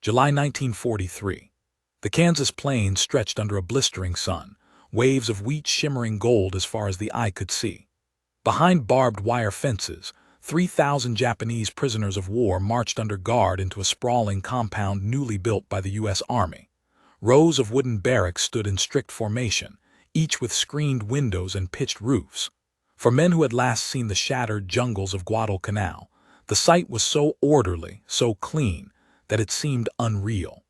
July 1943. The Kansas plains stretched under a blistering sun, waves of wheat shimmering gold as far as the eye could see. Behind barbed wire fences, 3,000 Japanese prisoners of war marched under guard into a sprawling compound newly built by the U.S. Army. Rows of wooden barracks stood in strict formation, each with screened windows and pitched roofs. For men who had last seen the shattered jungles of Guadalcanal, the sight was so orderly, so clean, that it seemed unreal.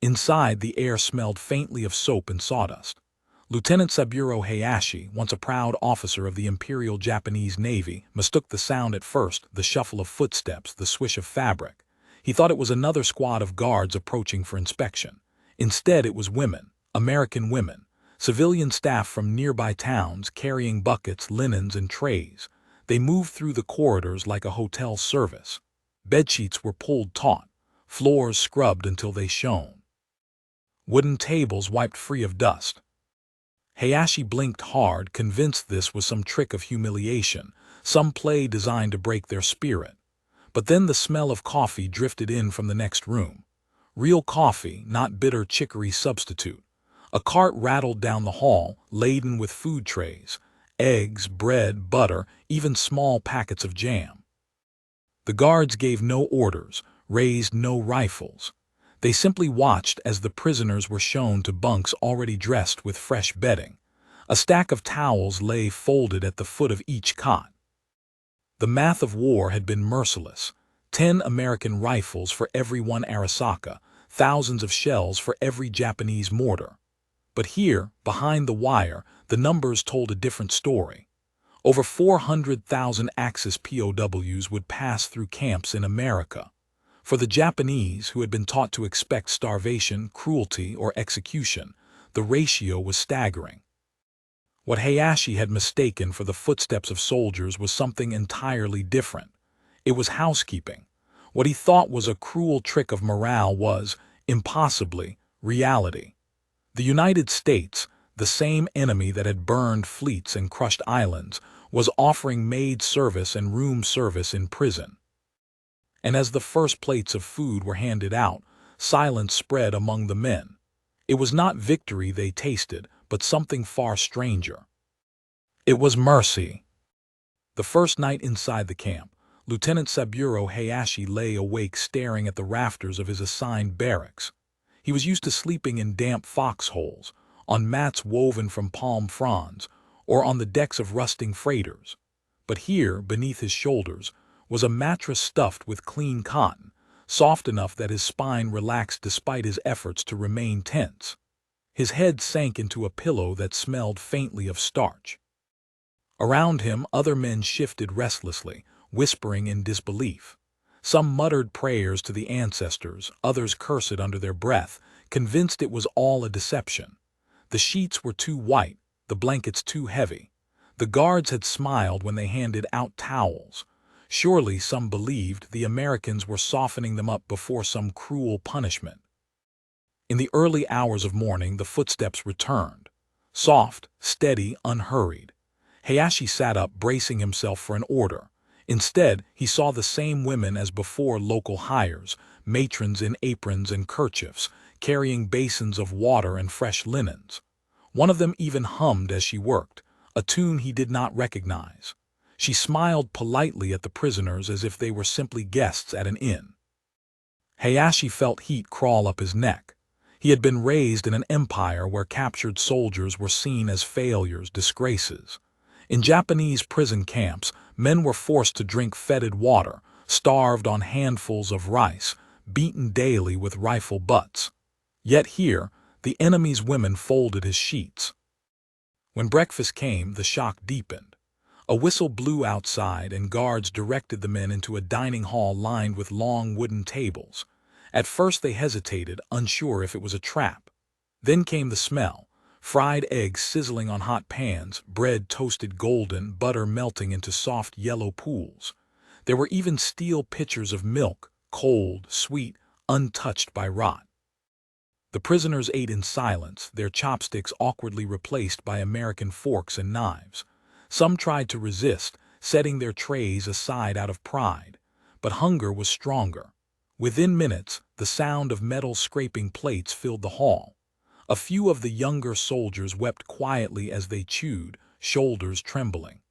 Inside, the air smelled faintly of soap and sawdust. Lieutenant Saburo Hayashi, once a proud officer of the Imperial Japanese Navy, mistook the sound at first, the shuffle of footsteps, the swish of fabric. He thought it was another squad of guards approaching for inspection. Instead, it was women, American women, civilian staff from nearby towns carrying buckets, linens, and trays. They moved through the corridors like a hotel service. Bedsheets were pulled taut, floors scrubbed until they shone. Wooden tables wiped free of dust. Hayashi blinked hard, convinced this was some trick of humiliation, some play designed to break their spirit. But then the smell of coffee drifted in from the next room. Real coffee, not bitter chicory substitute. A cart rattled down the hall, laden with food trays, eggs, bread, butter, even small packets of jam. The guards gave no orders, raised no rifles. They simply watched as the prisoners were shown to bunks already dressed with fresh bedding. A stack of towels lay folded at the foot of each cot. The math of war had been merciless. 10 American rifles for every one Arasaka, thousands of shells for every Japanese mortar. But here, behind the wire, the numbers told a different story. Over 400,000 Axis POWs would pass through camps in America. For the Japanese, who had been taught to expect starvation, cruelty, or execution, the ratio was staggering. What Hayashi had mistaken for the footsteps of soldiers was something entirely different. It was housekeeping. What he thought was a cruel trick of morale was, impossibly, reality. The United States, the same enemy that had burned fleets and crushed islands, was offering maid service and room service in prison. And as the first plates of food were handed out, silence spread among the men. It was not victory they tasted, but something far stranger. It was mercy. The first night inside the camp, Lieutenant Saburo Hayashi lay awake staring at the rafters of his assigned barracks. He was used to sleeping in damp foxholes, on mats woven from palm fronds, or on the decks of rusting freighters. But here, beneath his shoulders, was a mattress stuffed with clean cotton, soft enough that his spine relaxed despite his efforts to remain tense. His head sank into a pillow that smelled faintly of starch. Around him, other men shifted restlessly, whispering in disbelief. Some muttered prayers to the ancestors, others cursed under their breath, convinced it was all a deception. The sheets were too white, the blankets too heavy. The guards had smiled when they handed out towels. Surely, some believed, the Americans were softening them up before some cruel punishment. In the early hours of morning, the footsteps returned. Soft, steady, unhurried. Hayashi sat up, bracing himself for an order. Instead, he saw the same women as before, local hires, matrons in aprons and kerchiefs, carrying basins of water and fresh linens. One of them even hummed as she worked, a tune he did not recognize. She smiled politely at the prisoners as if they were simply guests at an inn. Hayashi felt heat crawl up his neck. He had been raised in an empire where captured soldiers were seen as failures, disgraces. In Japanese prison camps, men were forced to drink fetid water, starved on handfuls of rice, beaten daily with rifle butts. Yet here, the enemy's women folded his sheets. When breakfast came, the shock deepened. A whistle blew outside, and guards directed the men into a dining hall lined with long wooden tables. At first they hesitated, unsure if it was a trap. Then came the smell. Fried eggs sizzling on hot pans, bread toasted golden, butter melting into soft yellow pools. There were even steel pitchers of milk, cold, sweet, untouched by rot. The prisoners ate in silence, their chopsticks awkwardly replaced by American forks and knives. Some tried to resist, setting their trays aside out of pride. But hunger was stronger. Within minutes, The sound of metal scraping plates filled the hall. A few of the younger soldiers wept quietly as they chewed, shoulders trembling.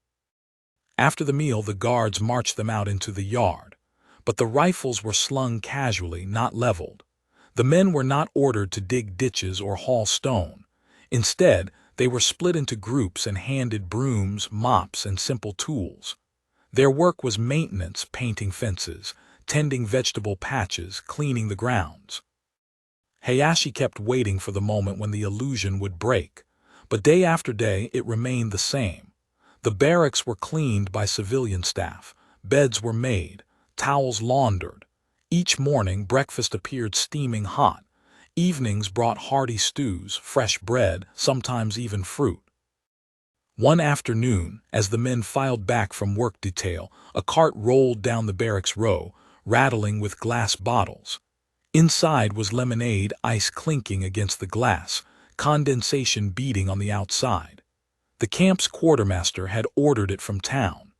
After the meal, the guards marched them out into the yard. But the rifles were slung casually, not leveled. The men were not ordered to dig ditches or haul stone. Instead, they were split into groups and handed brooms, mops, and simple tools. Their work was maintenance, painting fences, tending vegetable patches, cleaning the grounds. Hayashi kept waiting for the moment when the illusion would break, but day after day it remained the same. The barracks were cleaned by civilian staff, beds were made, towels laundered. Each morning breakfast appeared steaming hot. Evenings brought hearty stews, fresh bread, sometimes even fruit. One afternoon, as the men filed back from work detail, a cart rolled down the barracks row, rattling with glass bottles. Inside was lemonade, ice clinking against the glass, condensation beating on the outside. The camp's quartermaster had ordered it from town.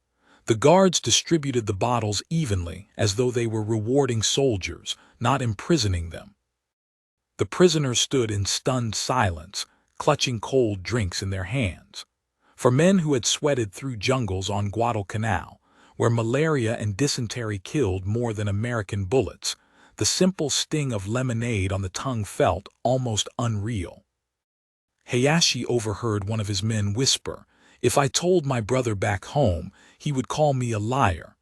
The guards distributed the bottles evenly, as though they were rewarding soldiers, not imprisoning them. The prisoners stood in stunned silence, clutching cold drinks in their hands. For men who had sweated through jungles on Guadalcanal, where malaria and dysentery killed more than American bullets, the simple sting of lemonade on the tongue felt almost unreal. Hayashi overheard one of his men whisper, "If I told my brother back home, he would call me a liar."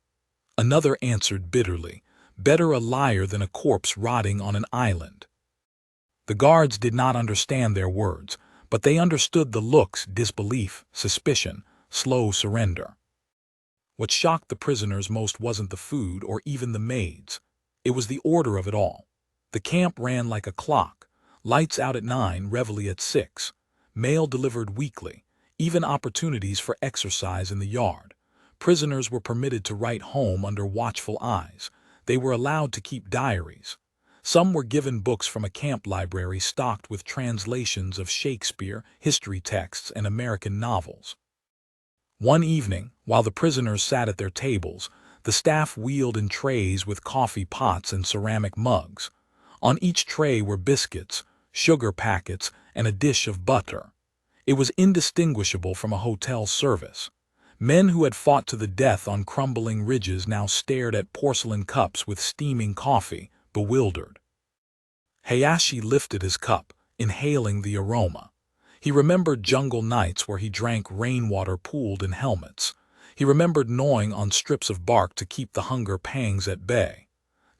Another answered bitterly, "Better a liar than a corpse rotting on an island." The guards did not understand their words, but they understood the looks, disbelief, suspicion, slow surrender. What shocked the prisoners most wasn't the food or even the maids. It was the order of it all. The camp ran like a clock. Lights out at 9, reveille at 6. Mail delivered weekly, even opportunities for exercise in the yard. Prisoners were permitted to write home under watchful eyes. They were allowed to keep diaries. Some were given books from a camp library stocked with translations of Shakespeare, history texts, and American novels. One evening, while the prisoners sat at their tables, the staff wheeled in trays with coffee pots and ceramic mugs. On each tray were biscuits, sugar packets, and a dish of butter. It was indistinguishable from a hotel service. Men who had fought to the death on crumbling ridges now stared at porcelain cups with steaming coffee, bewildered. Hayashi lifted his cup, inhaling the aroma. He remembered jungle nights where he drank rainwater pooled in helmets. He remembered gnawing on strips of bark to keep the hunger pangs at bay.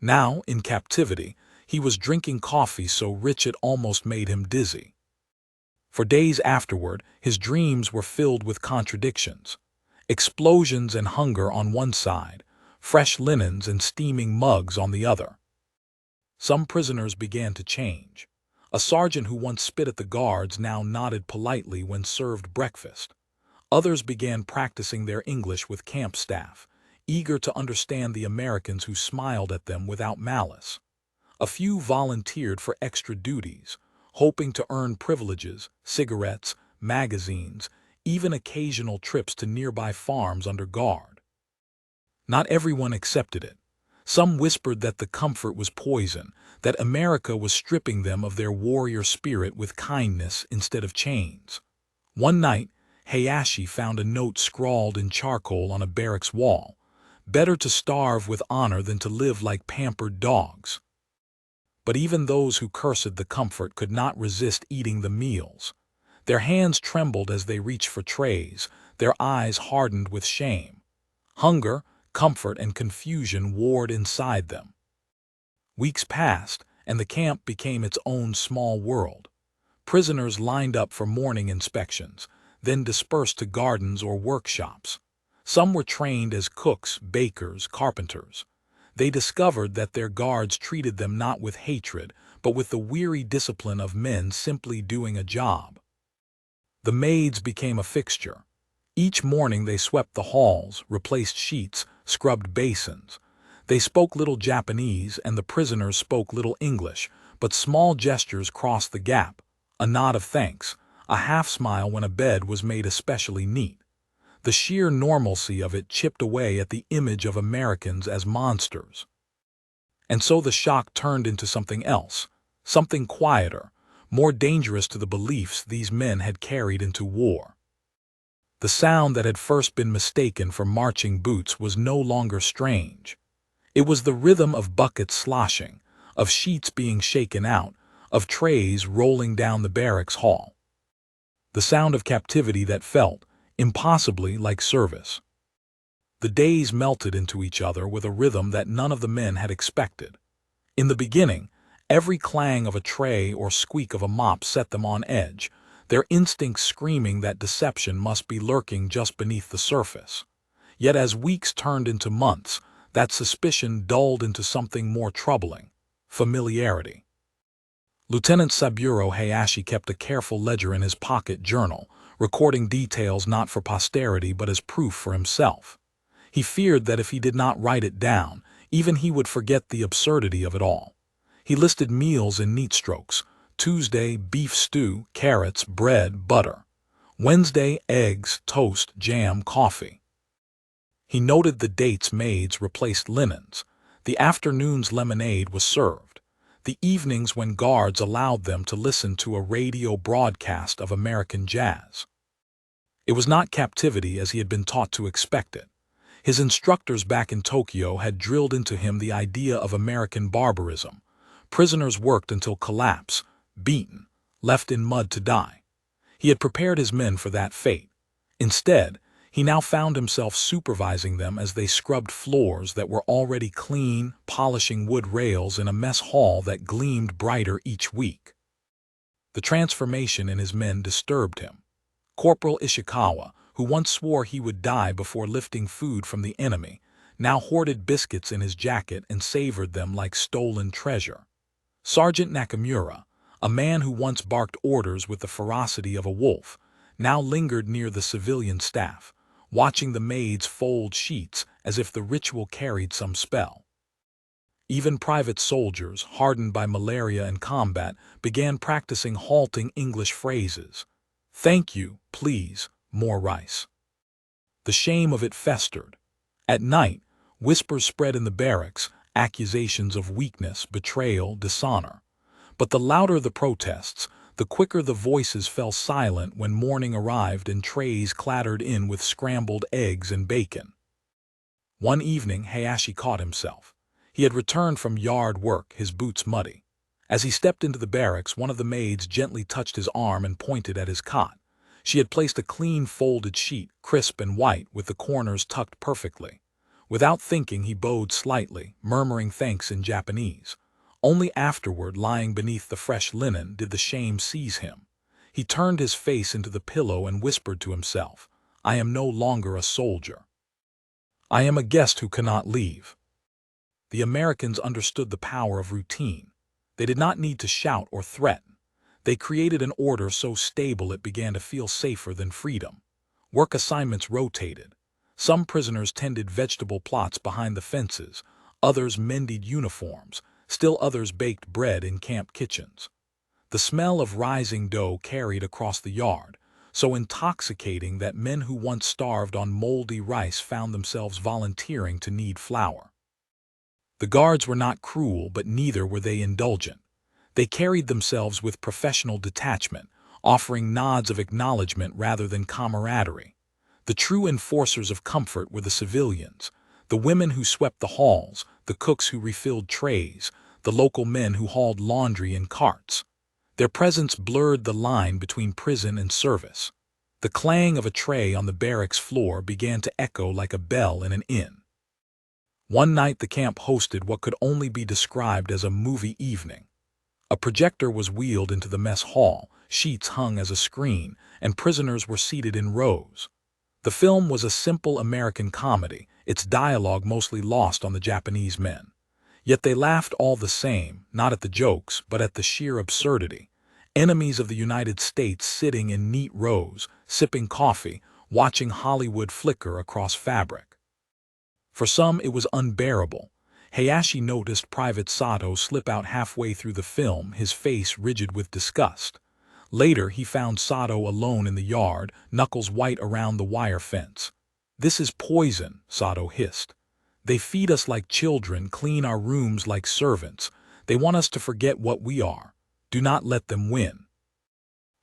Now, in captivity, he was drinking coffee so rich it almost made him dizzy. For days afterward, his dreams were filled with contradictions. Explosions and hunger on one side, fresh linens and steaming mugs on the other. Some prisoners began to change. A sergeant who once spit at the guards now nodded politely when served breakfast. Others began practicing their English with camp staff, eager to understand the Americans who smiled at them without malice. A few volunteered for extra duties, hoping to earn privileges, cigarettes, magazines, even occasional trips to nearby farms under guard. Not everyone accepted it. Some whispered that the comfort was poison, that America was stripping them of their warrior spirit with kindness instead of chains. One night, Hayashi found a note scrawled in charcoal on a barracks wall. "Better to starve with honor than to live like pampered dogs." But even those who cursed the comfort could not resist eating the meals. Their hands trembled as they reached for trays, their eyes hardened with shame. Hunger, comfort, and confusion warred inside them. Weeks passed, and the camp became its own small world. Prisoners lined up for morning inspections, then dispersed to gardens or workshops. Some were trained as cooks, bakers, carpenters. They discovered that their guards treated them not with hatred, but with the weary discipline of men simply doing a job. The maids became a fixture. Each morning they swept the halls, replaced sheets, scrubbed basins. They spoke little Japanese and the prisoners spoke little English, but small gestures crossed the gap. A nod of thanks, a half-smile when a bed was made especially neat. The sheer normalcy of it chipped away at the image of Americans as monsters. And so the shock turned into something else, something quieter, more dangerous to the beliefs these men had carried into war. The sound that had first been mistaken for marching boots was no longer strange. It was the rhythm of buckets sloshing, of sheets being shaken out, of trays rolling down the barracks hall. The sound of captivity that felt, impossibly, like service. The days melted into each other with a rhythm that none of the men had expected. In the beginning, every clang of a tray or squeak of a mop set them on edge, their instincts screaming that deception must be lurking just beneath the surface. Yet as weeks turned into months, that suspicion dulled into something more troubling: familiarity. Lieutenant Saburo Hayashi kept a careful ledger in his pocket journal, recording details not for posterity but as proof for himself. He feared that if he did not write it down, even he would forget the absurdity of it all. He listed meals in neat strokes: Tuesday, beef stew, carrots, bread, butter; Wednesday, eggs, toast, jam, coffee. He noted the dates maids replaced linens, the afternoon's lemonade was served, the evenings when guards allowed them to listen to a radio broadcast of American jazz. It was not captivity as he had been taught to expect it. His instructors back in Tokyo had drilled into him the idea of American barbarism. Prisoners worked until collapse, beaten, left in mud to die. He had prepared his men for that fate. Instead, he now found himself supervising them as they scrubbed floors that were already clean, polishing wood rails in a mess hall that gleamed brighter each week. The transformation in his men disturbed him. Corporal Ishikawa, who once swore he would die before lifting food from the enemy, now hoarded biscuits in his jacket and savored them like stolen treasure. Sergeant Nakamura, a man who once barked orders with the ferocity of a wolf, now lingered near the civilian staff, watching the maids fold sheets as if the ritual carried some spell. Even private soldiers, hardened by malaria and combat, began practicing halting English phrases. "Thank you, please, more rice." The shame of it festered. At night, whispers spread in the barracks, accusations of weakness, betrayal, dishonor. But the louder the protests, the quicker the voices fell silent when morning arrived and trays clattered in with scrambled eggs and bacon. One evening, Hayashi caught himself. He had returned from yard work, his boots muddy. As he stepped into the barracks, one of the maids gently touched his arm and pointed at his cot. She had placed a clean folded sheet, crisp and white, with the corners tucked perfectly. Without thinking, he bowed slightly, murmuring thanks in Japanese. Only afterward, lying beneath the fresh linen, did the shame seize him. He turned his face into the pillow and whispered to himself, "I am no longer a soldier. I am a guest who cannot leave." The Americans understood the power of routine. They did not need to shout or threaten. They created an order so stable it began to feel safer than freedom. Work assignments rotated. Some prisoners tended vegetable plots behind the fences, others mended uniforms, still others baked bread in camp kitchens. The smell of rising dough carried across the yard, so intoxicating that men who once starved on moldy rice found themselves volunteering to knead flour. The guards were not cruel, but neither were they indulgent. They carried themselves with professional detachment, offering nods of acknowledgement rather than camaraderie. The true enforcers of comfort were the civilians, the women who swept the halls, the cooks who refilled trays, the local men who hauled laundry in carts. Their presence blurred the line between prison and service. The clang of a tray on the barracks floor began to echo like a bell in an inn. One night the camp hosted what could only be described as a movie evening. A projector was wheeled into the mess hall, sheets hung as a screen, and prisoners were seated in rows. The film was a simple American comedy, its dialogue mostly lost on the Japanese men. Yet they laughed all the same, not at the jokes, but at the sheer absurdity. Enemies of the United States sitting in neat rows, sipping coffee, watching Hollywood flicker across fabric. For some it was unbearable. Hayashi noticed Private Sato slip out halfway through the film, his face rigid with disgust. Later he found Sato alone in the yard, knuckles white around the wire fence. "This is poison," Sato hissed. They feed us like children, clean our rooms like servants. They want us to forget what we are. Do not let them win.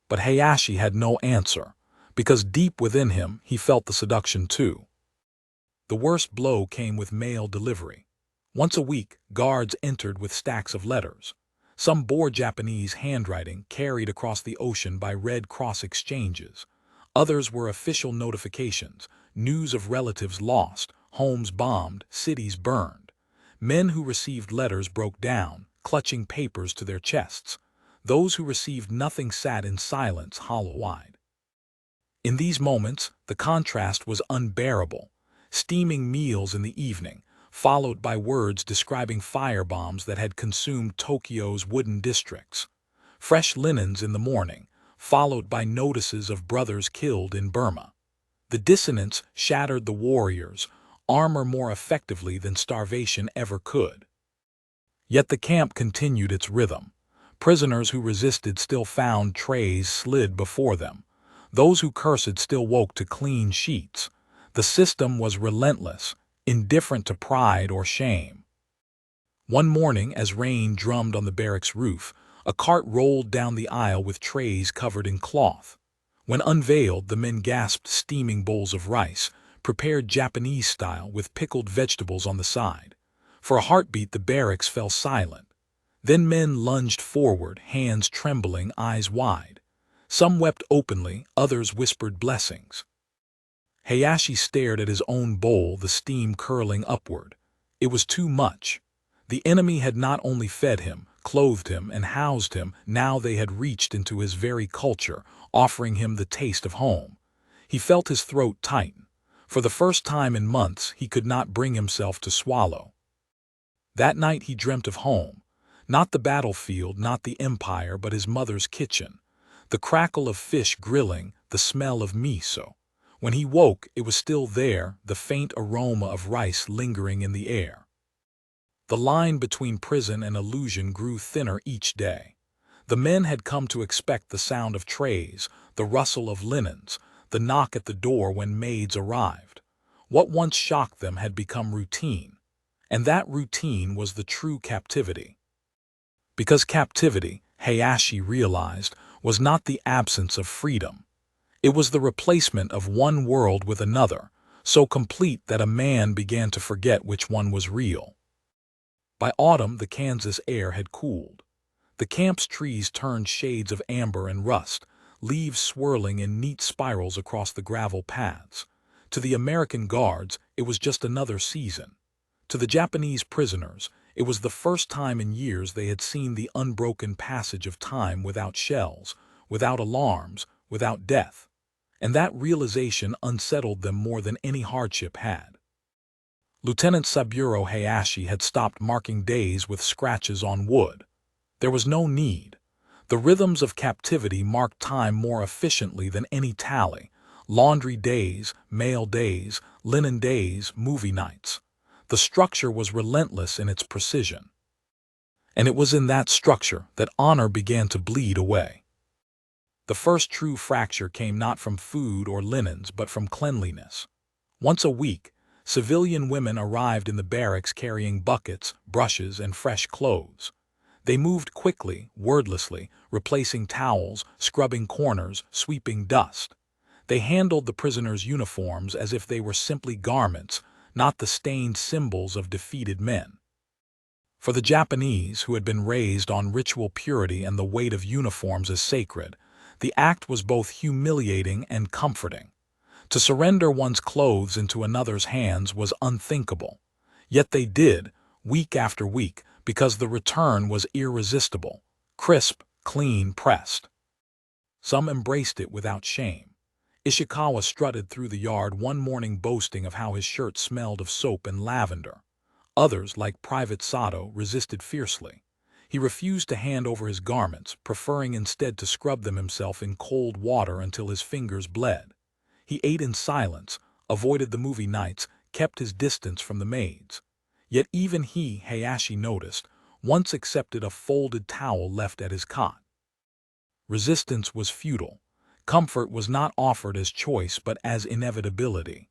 But Hayashi had no answer, because deep within him he felt the seduction too. The worst blow came with mail delivery. Once a week, guards entered with stacks of letters. Some bore Japanese handwriting carried across the ocean by Red Cross exchanges. Others were official notifications, news of relatives lost, homes bombed, cities burned. Men who received letters broke down, clutching papers to their chests. Those who received nothing sat in silence, hollow-eyed. In these moments, the contrast was unbearable. Steaming meals in the evening, followed by words describing firebombs that had consumed Tokyo's wooden districts. Fresh linens in the morning, followed by notices of brothers killed in Burma. The dissonance shattered the warriors' armor more effectively than starvation ever could. Yet the camp continued its rhythm. Prisoners who resisted still found trays slid before them. Those who cursed still woke to clean sheets. The system was relentless, indifferent to pride or shame. One morning, as rain drummed on the barracks roof, a cart rolled down the aisle with trays covered in cloth. When unveiled, the men gasped steaming bowls of rice, prepared Japanese style with pickled vegetables on the side. For a heartbeat, the barracks fell silent. Then men lunged forward, hands trembling, eyes wide. Some wept openly, others whispered blessings. Hayashi stared at his own bowl, the steam curling upward. It was too much. The enemy had not only fed him, clothed him, and housed him, now they had reached into his very culture, offering him the taste of home. He felt his throat tighten. For the first time in months, he could not bring himself to swallow. That night he dreamt of home. Not the battlefield, not the empire, but his mother's kitchen. The crackle of fish grilling, the smell of miso. When he woke, it was still there, the faint aroma of rice lingering in the air. The line between prison and illusion grew thinner each day. The men had come to expect the sound of trays, the rustle of linens, the knock at the door when maids arrived. What once shocked them had become routine, and that routine was the true captivity. Because captivity, Hayashi realized, was not the absence of freedom. It was the replacement of one world with another, so complete that a man began to forget which one was real. By autumn, the Kansas air had cooled. The camp's trees turned shades of amber and rust, leaves swirling in neat spirals across the gravel paths. To the American guards, it was just another season. To the Japanese prisoners, it was the first time in years they had seen the unbroken passage of time without shells, without alarms, without death. And that realization unsettled them more than any hardship had. Lieutenant Saburo Hayashi had stopped marking days with scratches on wood. There was no need. The rhythms of captivity marked time more efficiently than any tally. Laundry days, mail days, linen days, movie nights. The structure was relentless in its precision. And it was in that structure that honor began to bleed away. The first true fracture came not from food or linens, but from cleanliness. Once a week, civilian women arrived in the barracks carrying buckets, brushes, and fresh clothes. They moved quickly, wordlessly, replacing towels, scrubbing corners, sweeping dust. They handled the prisoners' uniforms as if they were simply garments, not the stained symbols of defeated men. For the Japanese, who had been raised on ritual purity and the weight of uniforms as sacred, the act was both humiliating and comforting. To surrender one's clothes into another's hands was unthinkable. Yet they did, week after week, because the return was irresistible, crisp, clean, pressed. Some embraced it without shame. Ishikawa strutted through the yard one morning boasting of how his shirt smelled of soap and lavender. Others, like Private Sato, resisted fiercely. He refused to hand over his garments, preferring instead to scrub them himself in cold water until his fingers bled. He ate in silence, avoided the movie nights, kept his distance from the maids. Yet even he, Hayashi noticed, once accepted a folded towel left at his cot. Resistance was futile. Comfort was not offered as choice but as inevitability.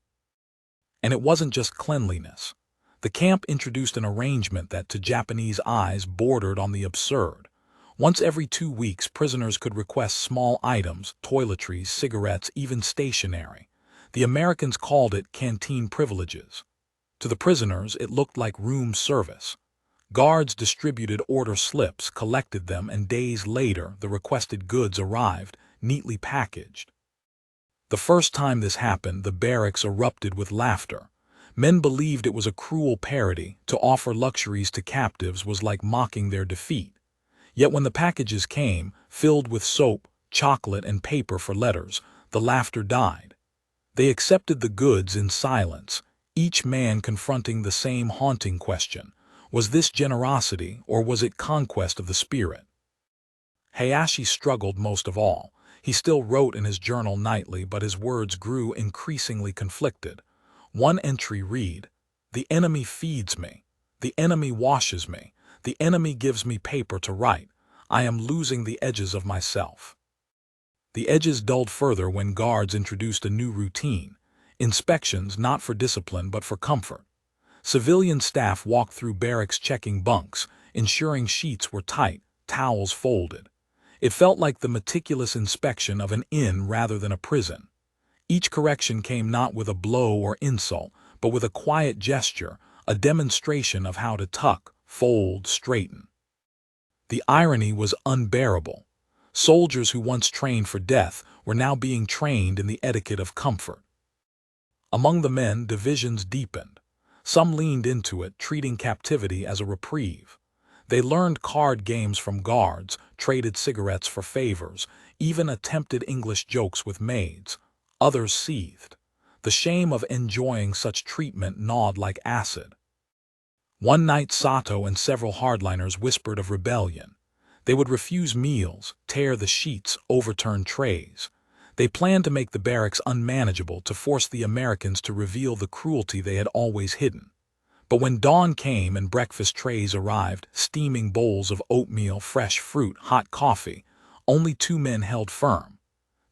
And it wasn't just cleanliness. The camp introduced an arrangement that to Japanese eyes bordered on the absurd. Once every 2 weeks, prisoners could request small items, toiletries, cigarettes, even stationery. The Americans called it canteen privileges. To the prisoners, it looked like room service. Guards distributed order slips, collected them, and days later the requested goods arrived, neatly packaged. The first time this happened, the barracks erupted with laughter. Men believed it was a cruel parody. To offer luxuries to captives was like mocking their defeat. Yet when the packages came, filled with soap, chocolate, and paper for letters, the laughter died. They accepted the goods in silence, each man confronting the same haunting question: was this generosity, or was it conquest of the spirit? Hayashi struggled most of all. He still wrote in his journal nightly, but his words grew increasingly conflicted. One entry read, "The enemy feeds me. The enemy washes me. The enemy gives me paper to write. I am losing the edges of myself." The edges dulled further when guards introduced a new routine: inspections not for discipline but for comfort. Civilian staff walked through barracks checking bunks, ensuring sheets were tight, towels folded. It felt like the meticulous inspection of an inn rather than a prison. Each correction came not with a blow or insult, but with a quiet gesture, a demonstration of how to tuck, fold, straighten. The irony was unbearable. Soldiers who once trained for death were now being trained in the etiquette of comfort. Among the men, divisions deepened. Some leaned into it, treating captivity as a reprieve. They learned card games from guards, traded cigarettes for favors, even attempted English jokes with maids. Others seethed. The shame of enjoying such treatment gnawed like acid. One night, Sato and several hardliners whispered of rebellion. They would refuse meals, tear the sheets, overturn trays. They planned to make the barracks unmanageable, to force the Americans to reveal the cruelty they had always hidden. But when dawn came and breakfast trays arrived, steaming bowls of oatmeal, fresh fruit, hot coffee, only 2 men held firm.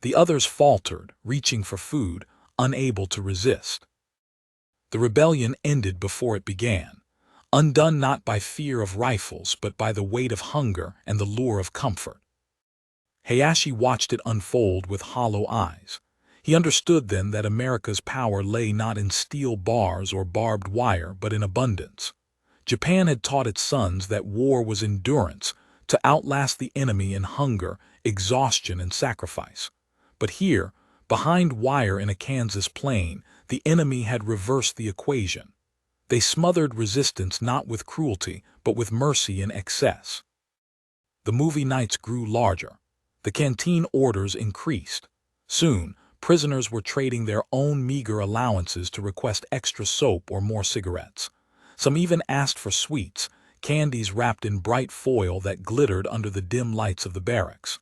The others faltered, reaching for food, unable to resist. The rebellion ended before it began, undone not by fear of rifles but by the weight of hunger and the lure of comfort. Hayashi watched it unfold with hollow eyes. He understood then that America's power lay not in steel bars or barbed wire, but in abundance. Japan had taught its sons that war was endurance, to outlast the enemy in hunger, exhaustion, and sacrifice. But here, behind wire in a Kansas plain, the enemy had reversed the equation. They smothered resistance not with cruelty, but with mercy in excess. The movie nights grew larger. The canteen orders increased. Soon, prisoners were trading their own meager allowances to request extra soap or more cigarettes. Some even asked for sweets, candies wrapped in bright foil that glittered under the dim lights of the barracks.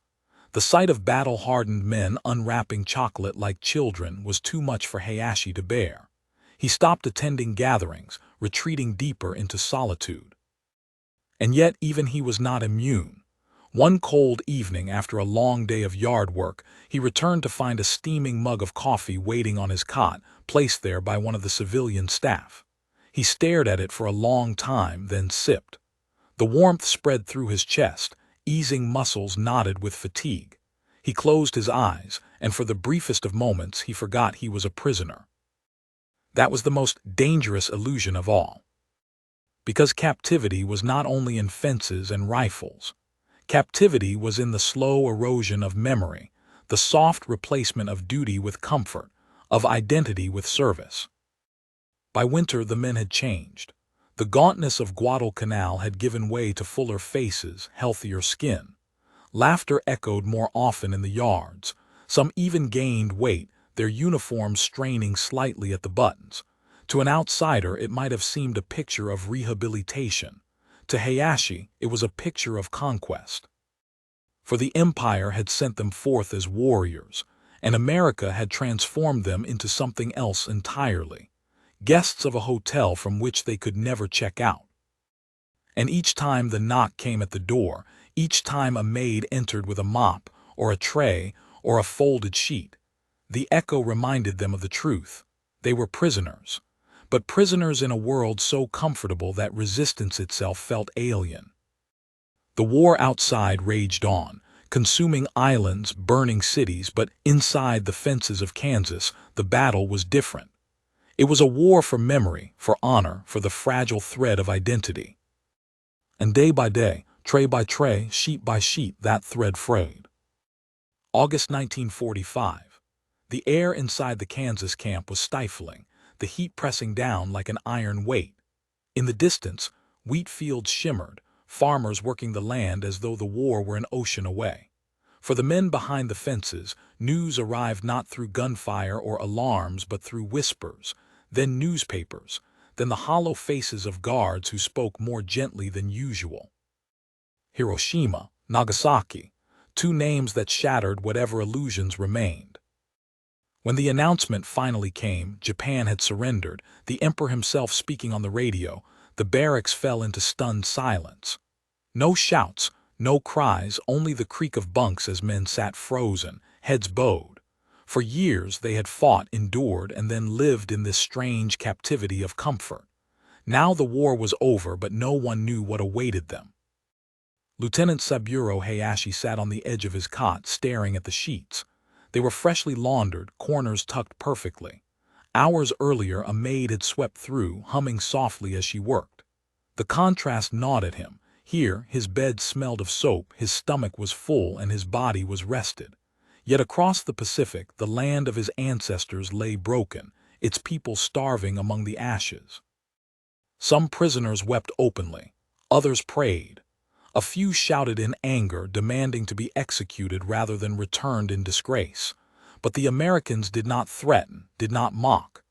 The sight of battle-hardened men unwrapping chocolate like children was too much for Hayashi to bear. He stopped attending gatherings, retreating deeper into solitude. And yet even he was not immune. One cold evening, after a long day of yard work, he returned to find a steaming mug of coffee waiting on his cot, placed there by one of the civilian staff. He stared at it for a long time, then sipped. The warmth spread through his chest, easing muscles knotted with fatigue. He closed his eyes, and for the briefest of moments he forgot he was a prisoner. That was the most dangerous illusion of all. Because captivity was not only in fences and rifles. Captivity was in the slow erosion of memory, the soft replacement of duty with comfort, of identity with service. By winter the men had changed. The gauntness of Guadalcanal had given way to fuller faces, healthier skin. Laughter echoed more often in the yards. Some even gained weight, their uniforms straining slightly at the buttons. To an outsider it might have seemed a picture of rehabilitation. To Hayashi it was a picture of conquest. For the Empire had sent them forth as warriors, and America had transformed them into something else entirely. Guests of a hotel from which they could never check out. And each time the knock came at the door, each time a maid entered with a mop, or a tray, or a folded sheet, the echo reminded them of the truth. They were prisoners. but prisoners in a world so comfortable that resistance itself felt alien. The war outside raged on, consuming islands, burning cities, but inside the fences of Kansas, the battle was different. It was a war for memory, for honor, for the fragile thread of identity. And day by day, tray by tray, sheet by sheet, that thread frayed. August 1945. The air inside the Kansas camp was stifling, the heat pressing down like an iron weight. In the distance, wheat fields shimmered, farmers working the land as though the war were an ocean away. For the men behind the fences, news arrived not through gunfire or alarms but through whispers, then newspapers, then the hollow faces of guards who spoke more gently than usual. Hiroshima, Nagasaki, two names that shattered whatever illusions remained. When the announcement finally came, Japan had surrendered, the emperor himself speaking on the radio, the barracks fell into stunned silence. No shouts, no cries, only the creak of bunks as men sat frozen, heads bowed. For years they had fought, endured, and then lived in this strange captivity of comfort. Now the war was over, but no one knew what awaited them. Lieutenant Saburo Hayashi sat on the edge of his cot, staring at the sheets. They were freshly laundered, corners tucked perfectly. Hours earlier, a maid had swept through, humming softly as she worked. The contrast gnawed at him. Here, his bed smelled of soap, his stomach was full, and his body was rested. Yet across the Pacific, the land of his ancestors lay broken, its people starving among the ashes. Some prisoners wept openly. Others prayed. A few shouted in anger, demanding to be executed rather than returned in disgrace. But the Americans did not threaten, did not mock.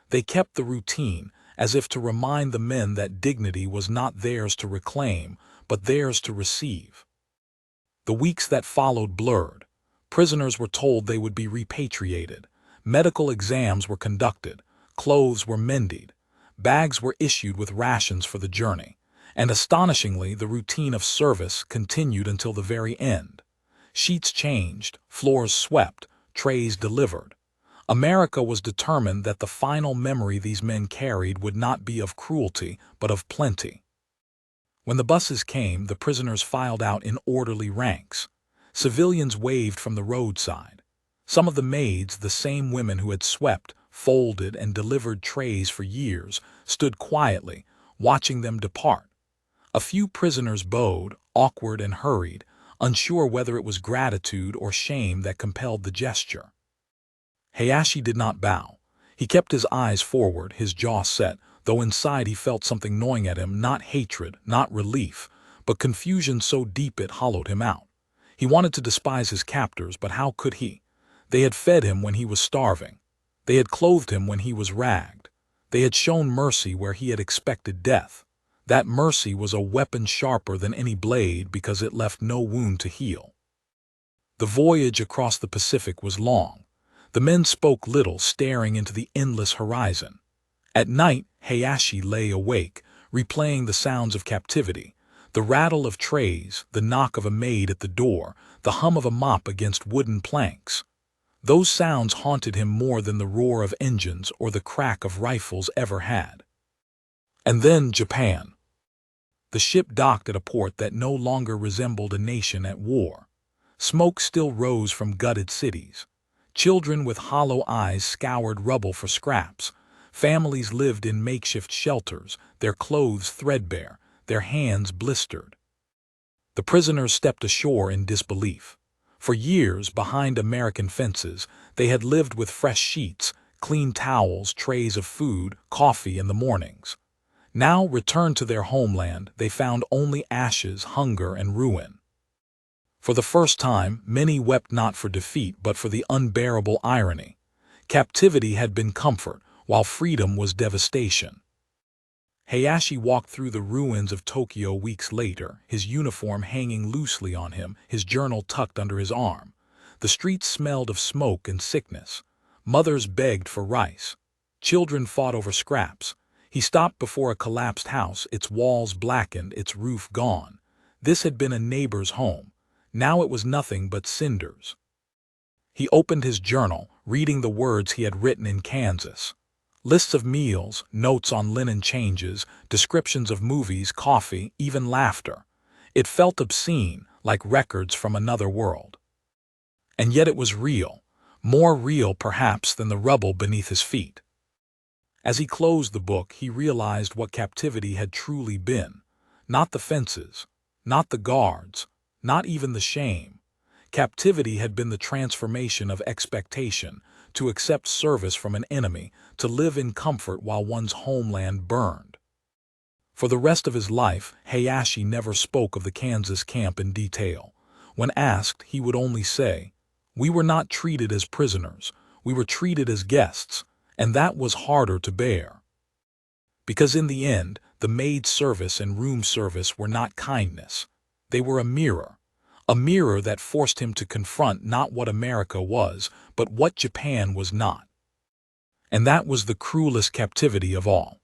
They kept the routine, as if to remind the men that dignity was not theirs to reclaim, but theirs to receive. The weeks that followed blurred. Prisoners were told they would be repatriated. Medical exams were conducted. Clothes were mended. Bags were issued with rations for the journey. And astonishingly, the routine of service continued until the very end. Sheets changed, floors swept, trays delivered. America was determined that the final memory these men carried would not be of cruelty, but of plenty. When the buses came, the prisoners filed out in orderly ranks. Civilians waved from the roadside. Some of the maids, the same women who had swept, folded, and delivered trays for years, stood quietly, watching them depart. A few prisoners bowed, awkward and hurried, unsure whether it was gratitude or shame that compelled the gesture. Hayashi did not bow. He kept his eyes forward, his jaw set, though inside he felt something gnawing at him, not hatred, not relief, but confusion so deep it hollowed him out. He wanted to despise his captors, but how could he? They had fed him when he was starving. They had clothed him when he was ragged. They had shown mercy where he had expected death. That mercy was a weapon sharper than any blade because it left no wound to heal. The voyage across the Pacific was long. The men spoke little, staring into the endless horizon. At night, Hayashi lay awake, replaying the sounds of captivity, the rattle of trays, the knock of a maid at the door, the hum of a mop against wooden planks. Those sounds haunted him more than the roar of engines or the crack of rifles ever had. And then Japan. The ship docked at a port that no longer resembled a nation at war. Smoke still rose from gutted cities. Children with hollow eyes scoured rubble for scraps. Families lived in makeshift shelters, their clothes threadbare, their hands blistered. The prisoners stepped ashore in disbelief. For years, behind American fences, they had lived with fresh sheets, clean towels, trays of food, coffee in the mornings. Now, returned to their homeland, they found only ashes, hunger, and ruin. For the first time, many wept not for defeat but for the unbearable irony. Captivity had been comfort, while freedom was devastation. Hayashi walked through the ruins of Tokyo weeks later, his uniform hanging loosely on him, his journal tucked under his arm. The streets smelled of smoke and sickness. Mothers begged for rice. Children fought over scraps. He stopped before a collapsed house, its walls blackened, its roof gone. This had been a neighbor's home. Now it was nothing but cinders. He opened his journal, reading the words he had written in Kansas. Lists of meals, notes on linen changes, descriptions of movies, coffee, even laughter. It felt obscene, like records from another world. And yet it was real, more real perhaps than the rubble beneath his feet. As he closed the book, he realized what captivity had truly been. Not the fences, not the guards, not even the shame. Captivity had been the transformation of expectation, to accept service from an enemy, to live in comfort while one's homeland burned. For the rest of his life, Hayashi never spoke of the Kansas camp in detail. When asked, he would only say, "We were not treated as prisoners, we were treated as guests, and that was harder to bear." Because in the end, the maid service and room service were not kindness. They were a mirror that forced him to confront not what America was, but what Japan was not. And that was the cruelest captivity of all.